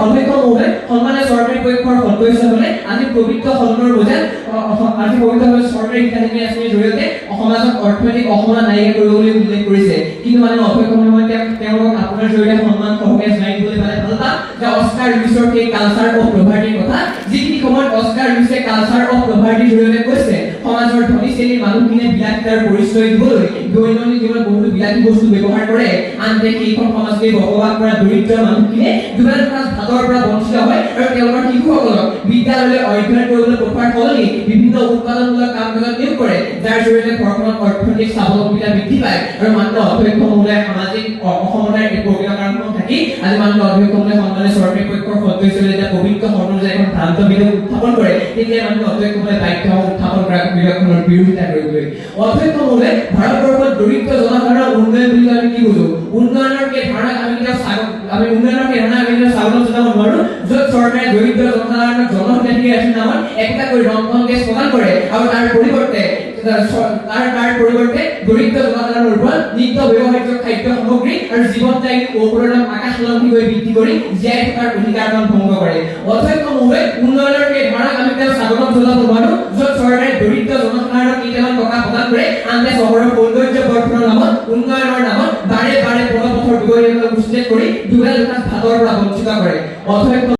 অধ্যক্ষ মহোদয় সন্মানীয় চৰকাৰী পক্ষৰ সদস্যসকলে আজি পবিত্ৰ সদনৰ বজাত আজি পবিত্ৰভাৱে চৰকাৰী শিক্ষানীতি আঁচনিৰ জৰিয়তে সমাজক অৰ্থনৈতিক অসমতা নাইকিয়া কৰিবলৈ উল্লেখ কৰিছে। কিন্তু মানে অধ্যক্ষ মহোদয় তেওঁলোকক আপোনাৰ জৰিয়তে সন্মান সহকাৰে জনাই দিবলৈ পালে ভাল পাম যে অস্কাৰ লুইছৰ সেই কালচাৰ অফ প্ৰভাৰ্টিৰ কথা, যিখিনি সময়ত অস্কাৰ লুইছে কালচাৰ অফ প্ৰভাৰ্টিৰ জৰিয়তে কৈছে সমাজৰ ধনী শ্ৰেণীৰ মানুহখিনিয়ে বিলাসিতাৰ পৰিচয় দিবলৈ দৈনন্দিন জীৱনত বহুতো বিলাসী বস্তু ব্যৱহাৰ কৰে, আনহাতে সেইখন সমাজকে বসবাস কৰা দৰিদ্ৰ মানুহখিনিয়ে দুবেলা ভাতৰ পৰা বঞ্চিত হয় আৰু তেওঁলোকৰ শিশুসকলক বিদ্যালয়লৈ অধ্যয়ন কৰিবলৈ পঠোৱাৰ সলনি বিভিন্ন উৎপাদনমূলক কাম কাজত নিয়োগ কৰে, যাৰ জৰিয়তে ঘৰখনত অৰ্থনৈতিক স্বাৱলম্বিতা বৃদ্ধি পায়। আৰু মাননীয় অধ্যক্ষ মহোদয় সামাজিক অসমতাৰ এই প্ৰজ্ঞাপনখন থাকি আজি মাননীয় অধ্যক্ষ মহোদয় সন্মানীয় চৰকাৰী পক্ষৰ সদস্যসকলে যেতিয়া পবিত্ৰ সদনৰ যে এখন ভ্ৰান্ত বিধেয়ক উত্থাপন কৰে, তেতিয়া মাননীয় অধ্যক্ষ মহোদয় বাধ্য হয় উত্থাপন কৰা বিধেয়কখনৰ বিৰোধিতা কৰিবলৈ। অধ্যক্ষ মহোদয় ভাৰতবৰ্ষত দৰিদ্ৰ জনসাধাৰণৰ উন্নয়ন বুলি আমি কি বুজো? উন্নয়নৰ এই ধাৰণাক আমি উন্নয়নৰ এই ধাৰণাক আমি স্বাৱলম্বী জনাব নোৱাৰো, য'ত চৰকাৰে দৰিদ্ৰ জনসাধাৰণক জনহিতাৰ্থী ৰাশিৰ নামত একোটাকৈ ৰন্ধন গেছ প্ৰদান কৰে আৰু তাৰ পৰিৱৰ্তে দৰিদ্ৰ জনসাধাৰণৰ ওপৰত নিত্য ব্যৱহাৰ্য খাদ্য সামগ্ৰী আৰু জীৱনদায়ী ঔষধৰ দাম আকাশলংঘীকৈ বৃদ্ধি কৰি জীয়াই থকাৰ অধিকাৰখন ভংগ কৰে। অধ্যক্ষ মহোদয় উন্নয়নৰ এই ধাৰণাক আমি স্বাগতম জনাব নোৱাৰো, য'ত চৰকাৰে দৰিদ্ৰ জনসাধাৰণক কেইটামান টকা প্ৰদান কৰে, আনহাতে চহৰৰ সৌন্দৰ্য বৰ্ধনৰ নামত উন্নয়নৰ নামত বাৰে বাৰে পদপথৰ ব্যৱহাৰিক উচ্ছেদ কৰি দুবেলা ভাতৰ পৰা বঞ্চিত কৰে। অধ্যক্ষ